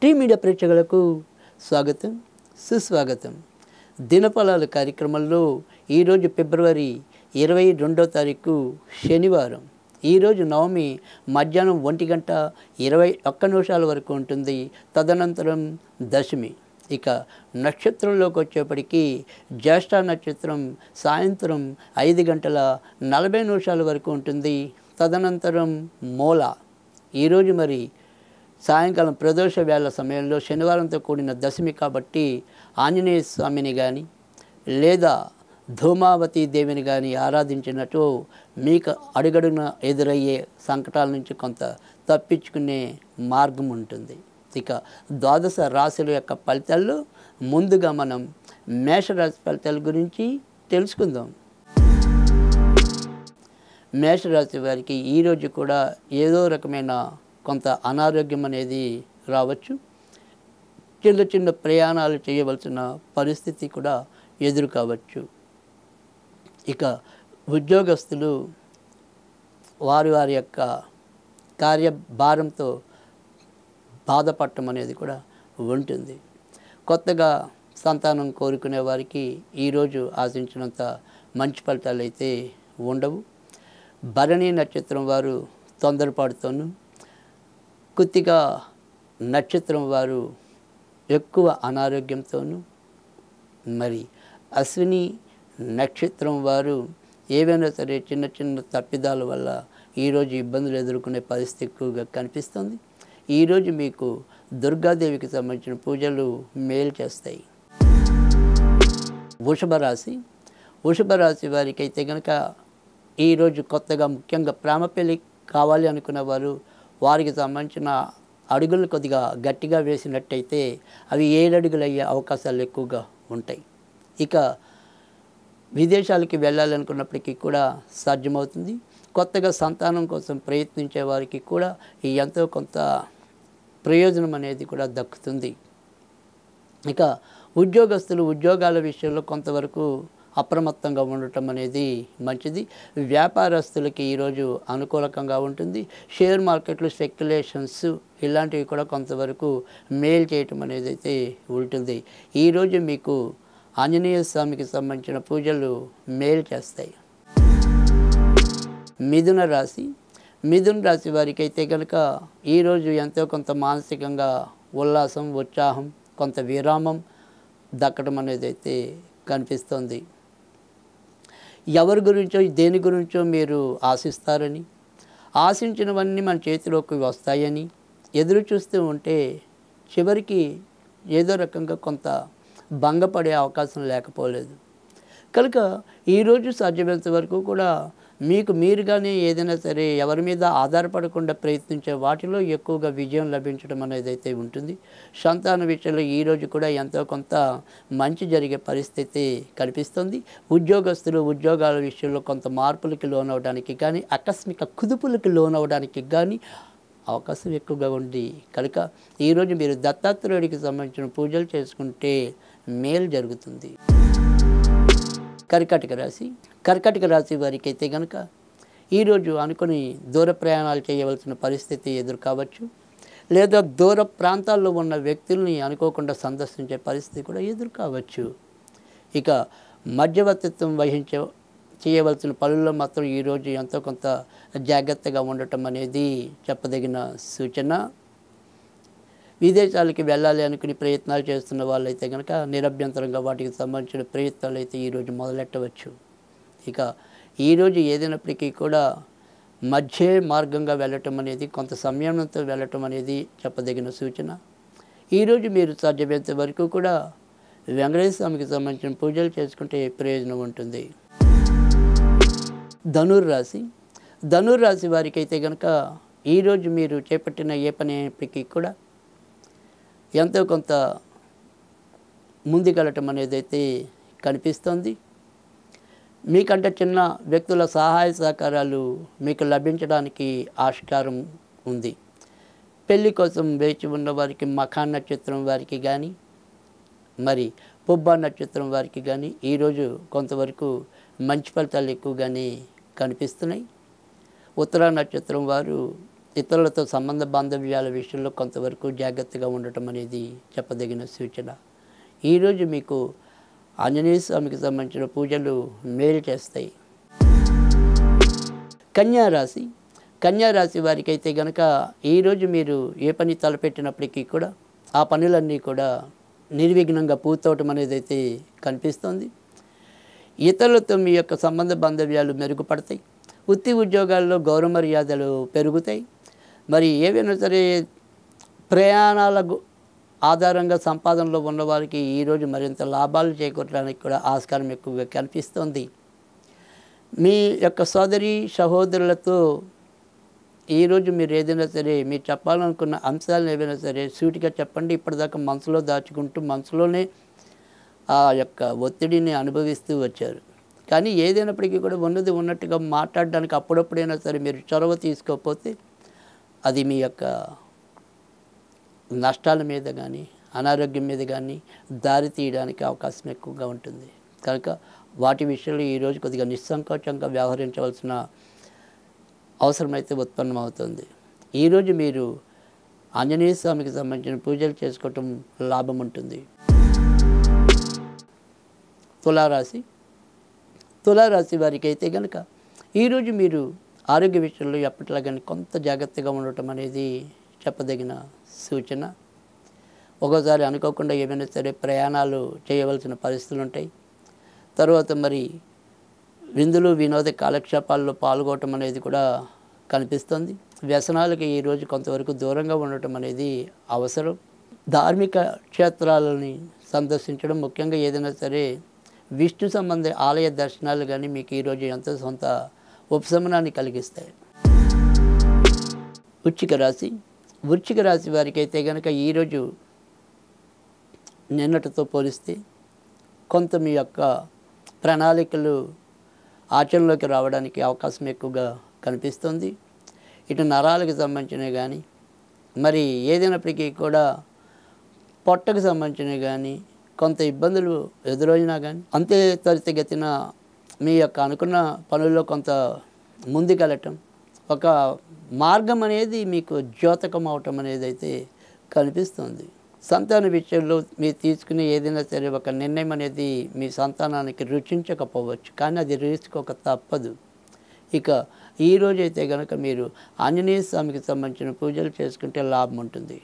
Tea media ప్రేక్షకులకు స్వాగతం సుస్వాగతం. దినఫలాలు కార్యక్రమంలో ఈరోజు ఫిబ్రవరి 22వ తారీఖు శనివారం. ఈరోజు నవమి మధ్యాహ్నం 1:21 వరకు ఉంటుంది. తదనంతరం దశమి. ఇక నక్షత్రంలోకి వచ్చేప్పటికీ జ్యేష్ఠ నక్షత్రం సాయంత్రం 5:40 వరకు ఉంటుంది. తదనంతరం మూల. ఈరోజు మరి సాయంకాలం ప్రదోష వేళ సమయంలో శనివారంతో కూడిన దశమి కాబట్టి ఆంజనేయ స్వామిని కానీ లేదా ధూమావతి దేవిని కానీ ఆరాధించినట్టు మీకు అడుగడుగున ఎదురయ్యే సంకటాల నుంచి కొంత తప్పించుకునే మార్గం ఉంటుంది. ఇక ద్వాదశ రాశుల యొక్క ఫలితాల్లో ముందుగా మనం మేషరాశి ఫలితాల గురించి తెలుసుకుందాం. మేషరాశి వారికి ఈరోజు కూడా ఏదో రకమైన కొంత అనారోగ్యం అనేది రావచ్చు. చిన్న చిన్న ప్రయాణాలు చేయవలసిన పరిస్థితి కూడా ఎదురు కావచ్చు. ఇక ఉద్యోగస్తులు వారి యొక్క కార్యభారంతో బాధపడటం అనేది కూడా ఉంటుంది. కొత్తగా సంతానం కోరుకునే వారికి ఈరోజు ఆశించినంత మంచి ఫలితాలు అయితే ఉండవు. భరణి నక్షత్రం వారు తొందరపాటుతోనూ, కృత్తిక నక్షత్రం వారు ఎక్కువ అనారోగ్యంతోనూ, మరి అశ్విని నక్షత్రం వారు ఏవైనా సరే చిన్న చిన్న తప్పిదాల వల్ల ఈరోజు ఇబ్బందులు ఎదుర్కొనే పరిస్థితి ఎక్కువగా కనిపిస్తుంది. ఈరోజు మీకు దుర్గాదేవికి సంబంధించిన పూజలు మేలు చేస్తాయి. వృషభ రాశి వారికి అయితే కనుక ఈరోజు కొత్తగా ముఖ్యంగా ప్రేమ పెళ్ళి కావాలి అనుకున్న వారు వారికి సంబంధించిన అడుగులు కొద్దిగా గట్టిగా వేసినట్టయితే అవి 7 అడుగులు అయ్యే అవకాశాలు ఎక్కువగా ఉంటాయి. ఇక విదేశాలకి వెళ్ళాలనుకున్నప్పటికీ కూడా సాధ్యమవుతుంది. కొత్తగా సంతానం కోసం ప్రయత్నించే వారికి కూడా ఈ ఎంతో కొంత ప్రయోజనం అనేది కూడా దక్కుతుంది. ఇక ఉద్యోగస్తులు ఉద్యోగాల విషయంలో కొంతవరకు అప్రమత్తంగా ఉండటం అనేది మంచిది. వ్యాపారస్తులకి ఈరోజు అనుకూలకంగా ఉంటుంది. షేర్ మార్కెట్లు స్పెక్యులేషన్స్ ఇలాంటివి కూడా కొంతవరకు మేలు చేయటం అనేది అయితే ఉంటుంది. ఈరోజు మీకు ఆంజనేయ స్వామికి సంబంధించిన పూజలు మేలు చేస్తాయి. మిథున రాశి వారికి అయితే కనుక ఈరోజు ఎంతో కొంత మానసికంగా ఉల్లాసం, ఉత్సాహం, కొంత విరామం దక్కడం అనేది అయితే కనిపిస్తుంది. ఎవరి గురించో దేని గురించో మీరు ఆశిస్తారని, ఆశించినవన్నీ మన చేతిలోకి వస్తాయని ఎదురు చూస్తూ ఉంటే చివరికి ఏదో రకంగా కొంత భంగపడే అవకాశం లేకపోలేదు. కనుక ఈరోజు సాధ్యమైనంత వరకు కూడా మీకు మీరుగానే ఏదైనా సరే ఎవరి మీద ఆధారపడకుండా ప్రయత్నించే వాటిలో ఎక్కువగా విజయం లభించడం అనేది అయితే ఉంటుంది. సంతాన విషయంలో ఈరోజు కూడా ఎంతో కొంత మంచి జరిగే పరిస్థితి కనిపిస్తుంది. ఉద్యోగస్తులు ఉద్యోగాల విషయంలో కొంత మార్పులకి లోనవడానికి కానీ ఆకస్మిక కుదుపులకి లోనవడానికి కానీ అవకాశం ఎక్కువగా ఉంది. కనుక ఈరోజు మీరు దత్తాత్రేయుడికి సంబంధించిన పూజలు చేసుకుంటే మేలు జరుగుతుంది. కర్కాటక రాశి వారికి అయితే కనుక ఈరోజు అనుకుని దూర ప్రయాణాలు చేయవలసిన పరిస్థితి ఎదురు కావచ్చు. లేదా దూర ప్రాంతాల్లో ఉన్న వ్యక్తుల్ని అనుకోకుండా సందర్శించే పరిస్థితి కూడా ఎదురు కావచ్చు. ఇక మధ్యవర్తిత్వం చేయవలసిన పనుల్లో మాత్రం ఈరోజు ఎంతో కొంత జాగ్రత్తగా ఉండటం అనేది చెప్పదగిన సూచన. విదేశాలకి వెళ్ళాలి అనుకుని ప్రయత్నాలు చేస్తున్న వాళ్ళైతే కనుక నిరభ్యంతరంగా వాటికి సంబంధించిన ప్రయత్నాలు అయితే ఈరోజు మొదలెట్టవచ్చు. ఇక ఈరోజు ఏదైనప్పటికీ కూడా మధ్య మార్గంగా వెళ్ళటం అనేది, కొంత సంయమనంతో వెళ్ళటం అనేది చెప్పదగిన సూచన. ఈరోజు మీరు సాధ్యమైనంత వరకు కూడా వెంకటేశ్వర స్వామికి సంబంధించిన పూజలు చేసుకుంటే ప్రయోజనం ఉంటుంది. ధనుర్రాశి వారికి అయితే కనుక ఈరోజు మీరు చేపట్టిన ఏ పని అయినప్పటికీ కూడా ఎంతో కొంత ముందుకెళ్ళటం అనేది అయితే కనిపిస్తుంది. మీకంటే చిన్న వ్యక్తుల సహాయ సహకారాలు మీకు లభించడానికి ఆస్కారం ఉంది. పెళ్లి కోసం వేచి ఉన్న వారికి మఖా నక్షత్రం వారికి కానీ, మరి పుబ్బా నక్షత్రం వారికి కానీ ఈరోజు కొంతవరకు మంచి ఫలితాలు ఎక్కువగానే కనిపిస్తున్నాయి. ఉత్తరా నక్షత్రం వారు ఇతరులతో సంబంధ బాంధవ్యాల విషయంలో కొంతవరకు జాగ్రత్తగా ఉండటం అనేది చెప్పదగిన సూచన. ఈరోజు మీకు ఆంజనేయ స్వామికి సంబంధించిన పూజలు మేలు చేస్తాయి. కన్యారాశి. కన్యారాశి వారికి అయితే కనుక ఈరోజు మీరు ఏ పని తలపెట్టినప్పటికీ కూడా ఆ పనులన్నీ కూడా నిర్విఘ్నంగా పూర్తవటం అనేది అయితే కనిపిస్తుంది. ఇతరులతో మీ యొక్క సంబంధ బాంధవ్యాలు మెరుగుపడతాయి. వృత్తి ఉద్యోగాల్లో గౌరవ మర్యాదలు పెరుగుతాయి. మరి ఏవైనా సరే ప్రయాణాల ఆధారంగా సంపాదనలో ఉన్నవారికి ఈరోజు మరింత లాభాలు చేకూరడానికి కూడా ఆస్కారం ఎక్కువగా కనిపిస్తుంది. మీ యొక్క సోదరి సహోదరులతో ఈరోజు మీరు ఏదైనా సరే మీరు చెప్పాలనుకున్న అంశాలను ఏవైనా సరే సూటిగా చెప్పండి. ఇప్పటిదాకా మనసులో దాచుకుంటూ మనసులోనే ఆ యొక్క ఒత్తిడిని అనుభవిస్తూ వచ్చారు. కానీ ఏదైనప్పటికీ కూడా ఉన్నది ఉన్నట్టుగా మాట్లాడడానికి అప్పుడప్పుడైనా సరే మీరు చొరవ తీసుకోకపోతే అది మీ యొక్క నష్టాల మీద కానీ అనారోగ్యం మీద కానీ దారి తీయడానికి అవకాశం ఎక్కువగా ఉంటుంది. కనుక వాటి విషయంలో ఈరోజు కొద్దిగా నిస్సంకోచంగా వ్యవహరించవలసిన అవసరమైతే ఉత్పన్నమవుతుంది. ఈరోజు మీరు ఆంజనేయ స్వామికి సంబంధించిన పూజలు చేసుకోవటం లాభం ఉంటుంది. తులారాశి. తులారాశి వారికి అయితే కనుక ఈరోజు మీరు ఆరోగ్య విషయంలో ఎప్పటిలాగానే కొంత జాగ్రత్తగా ఉండటం అనేది చెప్పదగిన సూచన. ఒక్కోసారి అనుకోకుండా ఏమైనా సరే ప్రయాణాలు చేయవలసిన పరిస్థితులు ఉంటాయి. తర్వాత మరి విందులు వినోద కాలక్షేపాల్లో పాల్గొనటం అనేది కూడా కనిపిస్తుంది. వ్యసనాలకి ఈరోజు కొంతవరకు దూరంగా ఉండటం అనేది అవసరం. ధార్మిక క్షేత్రాలని సందర్శించడం, ముఖ్యంగా ఏదైనా సరే విష్ణు సంబంధ ఆలయ దర్శనాలు కానీ మీకు ఈరోజు ఎంతో సొంత ఉపశమనాన్ని కలిగిస్తాయి. వృశ్చిక రాశి. వృశ్చిక రాశి వారికి అయితే కనుక ఈరోజు నిన్నటితో పోలిస్తే కొంత మీ యొక్క ప్రణాళికలు ఆచరణలోకి రావడానికి అవకాశం ఎక్కువగా కనిపిస్తుంది. ఇటు నరాలకు సంబంధించినవి కానీ మరి ఏదైనప్పటికీ కూడా పొట్టకు సంబంధించినవి కానీ కొంత ఇబ్బందులు ఎదురైనా కానీ అంతే త్వరితగతిన మీ యొక్క అనుకున్న పనుల్లో కొంత ముందుకెళ్ళటం, ఒక మార్గం అనేది మీకు ద్యోతకం అవటం అనేది అయితే కనిపిస్తుంది. సంతాన విషయంలో మీరు తీసుకునే ఏదైనా సరే ఒక నిర్ణయం అనేది మీ సంతానానికి రుచించకపోవచ్చు, కానీ అది రుచుకోక తప్పదు. ఇక ఈరోజు అయితే కనుక మీరు ఆంజనేయ స్వామికి సంబంధించిన పూజలు చేసుకుంటే లాభం ఉంటుంది.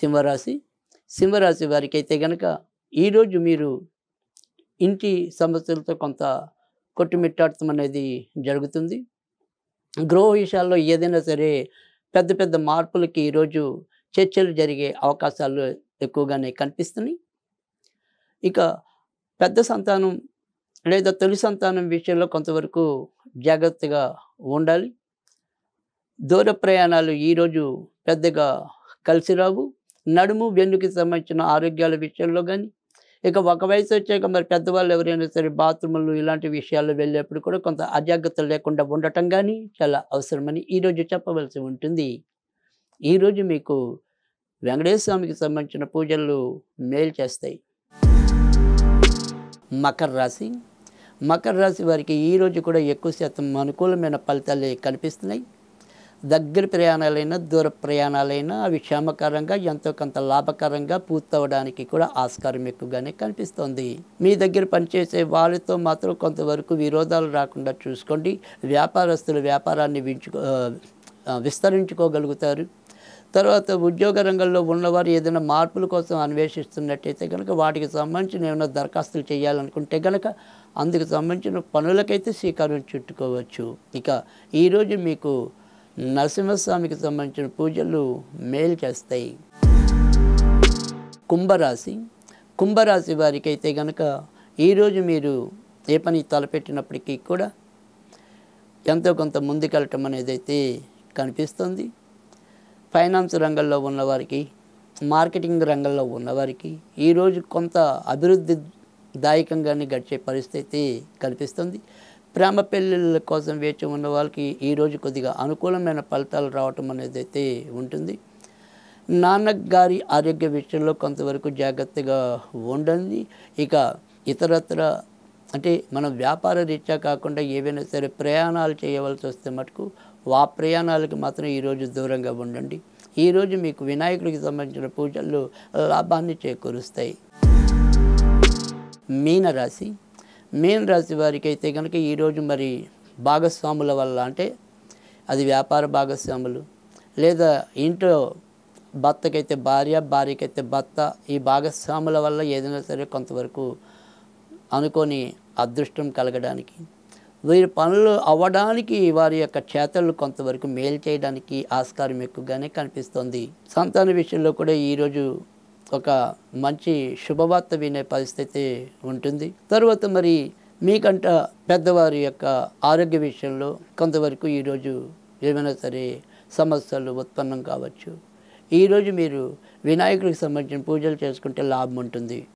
సింహరాశి. సింహరాశి వారికి అయితే కనుక ఈరోజు మీరు ఇంటి సమస్యలతో కొంత కొట్టుమిట్టాడటం అనేది జరుగుతుంది. గృహ విషయాల్లో ఏదైనా సరే పెద్ద పెద్ద మార్పులకి ఈరోజు చర్చలు జరిగే అవకాశాలు ఎక్కువగానే కనిపిస్తున్నాయి. ఇక పెద్ద సంతానం లేదా తొలి సంతానం విషయంలో కొంతవరకు జాగ్రత్తగా ఉండాలి. దూర ప్రయాణాలు ఈరోజు పెద్దగా కలిసి రావు. నడుము వెన్నుకి సంబంధించిన ఆరోగ్యాల విషయంలో కానీ, ఇక ఒక వయసు వచ్చాక మరి పెద్దవాళ్ళు ఎవరైనా సరే బాత్రూములు ఇలాంటి విషయాల్లో వెళ్ళేప్పుడు కూడా కొంత అజాగ్రత్త లేకుండా ఉండటం కానీ చాలా అవసరమని ఈరోజు చెప్పవలసి ఉంటుంది. ఈరోజు మీకు వెంకటేశ్వర స్వామికి సంబంధించిన పూజలు మేలు చేస్తాయి. మకర రాశి. మకర రాశి వారికి ఈరోజు కూడా ఎక్కువ శాతం అనుకూలమైన ఫలితాలే కనిపిస్తున్నాయి. దగ్గర ప్రయాణాలైనా దూర ప్రయాణాలైనా అవి క్షేమకరంగా ఎంతో కొంత లాభకరంగా పూర్తవడానికి కూడా ఆస్కారం ఎక్కువగానే కనిపిస్తోంది. మీ దగ్గర పనిచేసే వాళ్ళతో మాత్రం కొంతవరకు విరోధాలు రాకుండా చూసుకోండి. వ్యాపారస్తులు వ్యాపారాన్ని విస్తరించుకోగలుగుతారు. తర్వాత ఉద్యోగ రంగంలో ఉన్నవారు ఏదైనా మార్పుల కోసం అన్వేషిస్తున్నట్టయితే కనుక వాటికి సంబంధించిన ఏమైనా దరఖాస్తులు చేయాలనుకుంటే కనుక అందుకు సంబంధించిన పనులకైతే శ్రీకారం చుట్టుకోవచ్చు. ఇక ఈరోజు మీకు నరసింహస్వామికి సంబంధించిన పూజలు మేలు చేస్తాయి. కుంభరాశి. కుంభరాశి వారికి అయితే కనుక ఈరోజు మీరు ఏ పని తలపెట్టినప్పటికీ కూడా ఎంతో కొంత ముందుకెళ్ళటం అనేది అయితే కనిపిస్తుంది. ఫైనాన్స్ రంగంలో ఉన్నవారికి, మార్కెటింగ్ రంగంలో ఉన్నవారికి ఈరోజు కొంత అభివృద్ధిదాయకంగానే గడిచే పరిస్థితి కనిపిస్తుంది. ప్రేమ పెళ్ళిళ్ళ కోసం వేచి ఉన్న వాళ్ళకి ఈరోజు కొద్దిగా అనుకూలమైన ఫలితాలు రావటం అనేది అయితే ఉంటుంది. నాన్నగారి ఆరోగ్య విషయంలో కొంతవరకు జాగ్రత్తగా ఉండండి. ఇక ఇతరత్ర అంటే మనం వ్యాపార రీత్యా కాకుండా ఏవైనా సరే ప్రయాణాలు చేయవలసి వస్తే మటుకు ఆ ప్రయాణాలకు మాత్రం ఈరోజు దూరంగా ఉండండి. ఈరోజు మీకు వినాయకుడికి సంబంధించిన పూజలు లాభాన్ని చేకూరుస్తాయి. మీనరాశి. మీనరాశి వారికి అయితే కనుక ఈరోజు మరి భాగస్వాముల వల్ల, అంటే అది వ్యాపార భాగస్వాములు లేదా ఇంట్లో భర్తకైతే భార్య, భార్యకైతే భర్త, ఈ భాగస్వాముల వల్ల ఏదైనా సరే కొంతవరకు అనుకోని అదృష్టం కలగడానికి, వీరి పనులు అవ్వడానికి వారి యొక్క చేతలు కొంతవరకు మేలు చేయడానికి ఆస్కారం ఎక్కువగానే కనిపిస్తుంది. సంతాన విషయంలో కూడా ఈరోజు ఒక మంచి శుభవార్త వినే పరిస్థితి ఉంటుంది. తర్వాత మరి మీకంట పెద్దవారి యొక్క ఆరోగ్య విషయంలో కొంతవరకు ఈరోజు ఏమైనా సరే సమస్యలు ఉత్పన్నం కావచ్చు. ఈరోజు మీరు వినాయకుడికి సంబంధించిన పూజలు చేసుకుంటే లాభం ఉంటుంది.